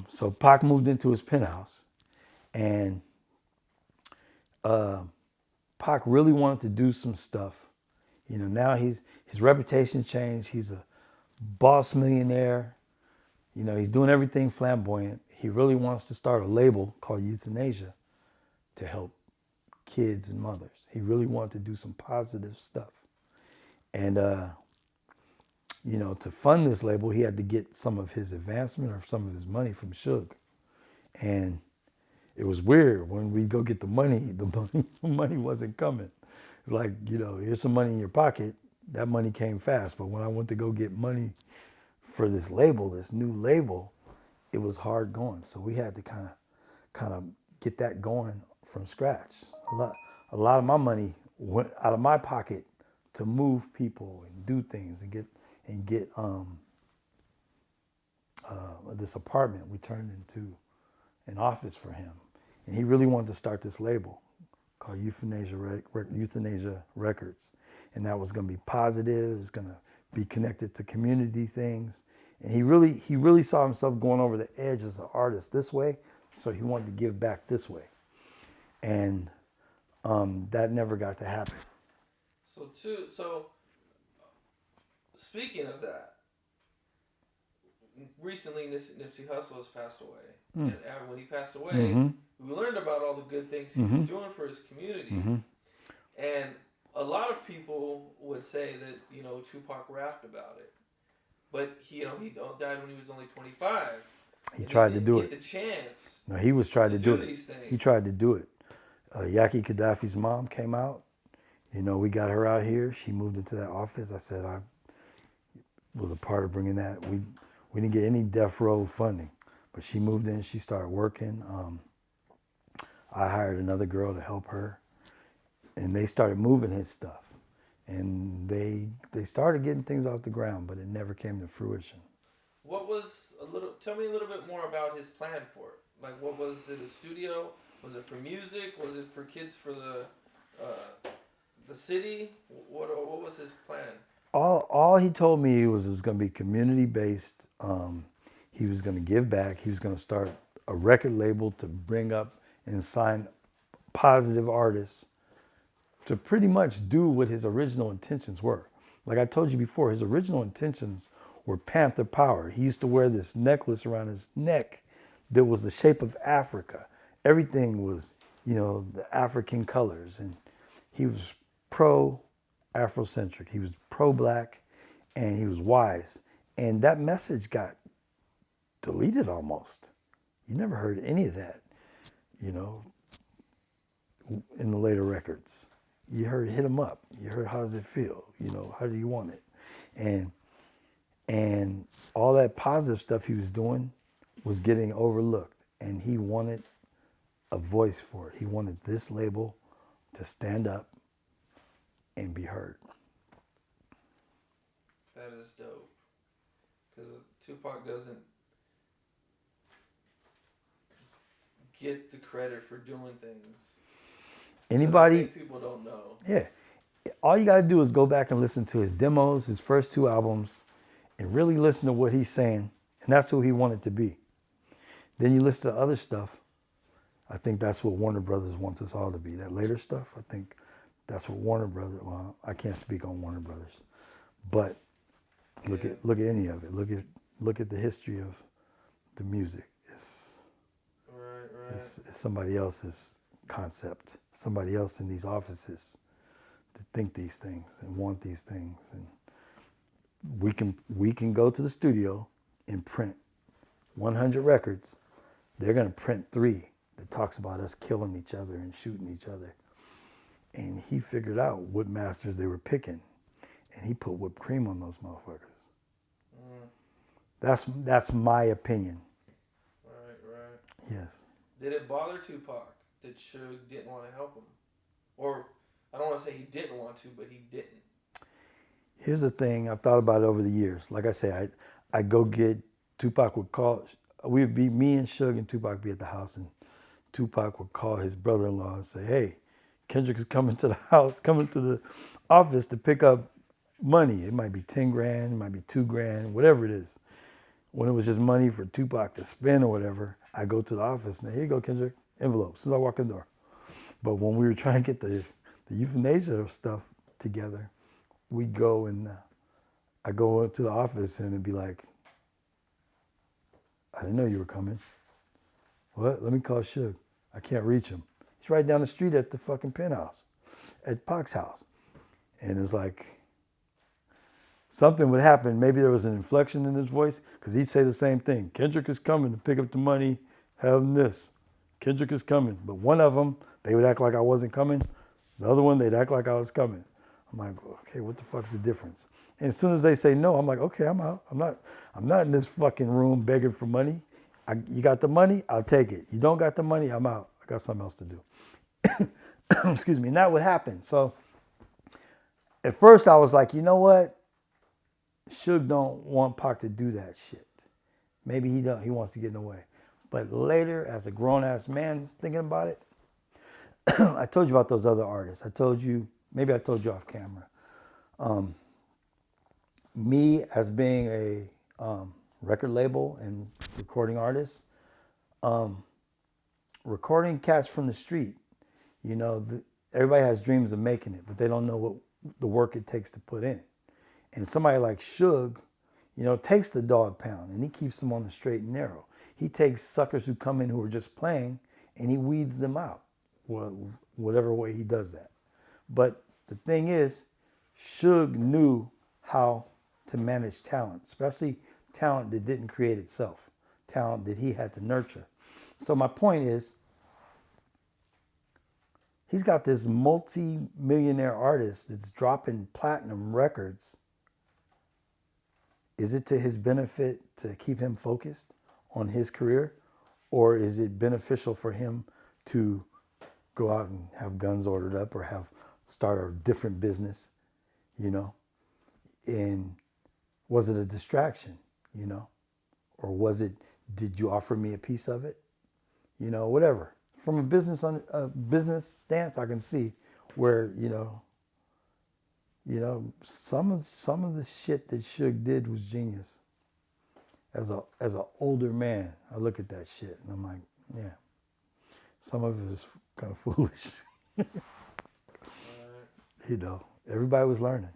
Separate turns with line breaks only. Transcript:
So Pac moved into his penthouse, and Pac really wanted to do some stuff. You know, now his reputation changed. He's a boss millionaire. You know, he's doing everything flamboyant. He really wants to start a label called Euthanasia to help kids and mothers. He really wanted to do some positive stuff. And, you know, to fund this label, he had to get some of his advancement or some of his money from Suge. And it was weird. When we go get the money wasn't coming. It's like, you know, here's some money in your pocket. That money came fast. But when I went to go get money for this label, this new label, it was hard going. So we had to kind of get that going from scratch. A lot of my money went out of my pocket to move people and do things and get this apartment we turned into an office for him. And he really wanted to start this label called Euthanasia Records. And that was going to be positive. It was going to be connected to community things. And he really saw himself going over the edge as an artist this way. So he wanted to give back this way. And that never got to happen.
So speaking of that, recently Nipsey Hussle has passed away. And when he passed away, we learned about all the good things he was doing for his community. And a lot of people would say that, you know, Tupac rapped about it. But he died when he was only 25.
He tried to do it.
Get the chance.
No, he was trying to do it.
These things.
He tried to do it. Yaki Gaddafi's mom came out. You know, we got her out here. She moved into that office. I said I was a part of bringing that. We didn't get any death row funding, but she moved in. She started working. I hired another girl to help her, and they started moving his stuff. And they started getting things off the ground, but it never came to fruition.
Tell me a little bit more about his plan for it. Like, what was it? A studio? Was it for music? Was it for kids for the city? What was his plan?
All he told me was it was going to be community based. He was going to give back. He was going to start a record label to bring up and sign positive artists to pretty much do what his original intentions were. Like I told you before, his original intentions were Panther Power. He used to wear this necklace around his neck that was the shape of Africa. Everything was, you know, the African colors. And he was pro-Afrocentric. He was pro-black, and he was wise. And that message got deleted almost. You never heard any of that, you know, in the later records. You heard Hit 'Em Up. You heard How Does It Feel? You know, how do you want it? And all that positive stuff he was doing was getting overlooked. And he wanted a voice for it. He wanted this label to stand up and be heard.
That is dope. Because Tupac doesn't get the credit for doing things.
Anybody?
People don't know.
Yeah. All you got to do is go back and listen to his demos, his first 2 albums, and really listen to what he's saying. And that's who he wanted to be. Then you listen to other stuff. I think that's what Warner Brothers wants us all to be. That later stuff, I think that's what Warner Brothers, well, I can't speak on Warner Brothers. But look at any of it. Look at the history of the music. It's somebody else's concept, somebody else in these offices to think these things and want these things. And we can go to the studio and print 100 records. They're going to print 3 that talks about us killing each other and shooting each other. And he figured out what masters they were picking, and he put whipped cream on those motherfuckers. That's my opinion.
Right.
Yes.
Did it bother Tupac that Suge didn't want to help him? Or, I don't want to say he didn't want to, but he didn't.
Here's the thing, I've thought about it over the years. Like I say, I go get, Tupac would call, me and Suge and Tupac be at the house, and Tupac would call his brother-in-law and say, hey, Kendrick is coming to the house, coming to the office to pick up money. It might be 10 grand, it might be 2 grand, whatever it is. when it was just money for Tupac to spend or whatever, I go to the office and here you go, Kendrick, envelope, as soon as I walk in the door. But when we were trying to get the euthanasia stuff together, we go and I go into the office and it'd be like, I didn't know you were coming. What? Let me call Suge. I can't reach him. He's right down the street at the fucking penthouse, at Pac's house. And it's like, something would happen. Maybe there was an inflection in his voice because he'd say the same thing. Kendrick is coming to pick up the money, have this. Kendrick is coming. But one of them, they would act like I wasn't coming. The other one, they'd act like I was coming. I'm like, okay, what the fuck's the difference? And as soon as they say no, I'm like, okay, I'm out. I'm not in this fucking room begging for money. You got the money, I'll take it. You don't got the money, I'm out. I got something else to do. Excuse me. And that would happen. So at first I was like, you know what? Suge don't want Pac to do that shit. Maybe he don't. He wants to get in the way. But later, as a grown-ass man thinking about it, I told you about those other artists. Maybe I told you off camera. Me as being a record label and recording artist, recording cats from the street. You know, everybody has dreams of making it, but they don't know what the work it takes to put in. And somebody like Suge, you know, takes the dog pound and he keeps them on the straight and narrow. He takes suckers who come in who are just playing and he weeds them out, whatever way he does that. But the thing is, Suge knew how to manage talent, especially talent that didn't create itself, talent that he had to nurture. So my point is, he's got this multi-millionaire artist that's dropping platinum records. Is it to his benefit to keep him focused on his career? Or is it beneficial for him to go out and have guns ordered up or start a different business, you know? And was it a distraction, you know? Or did you offer me a piece of it? You know, whatever. From a business stance, I can see where, you know, some of the shit that Suge did was genius. As an older man, I look at that shit and I'm like, yeah, some of it is kind of foolish. You know, everybody was learning.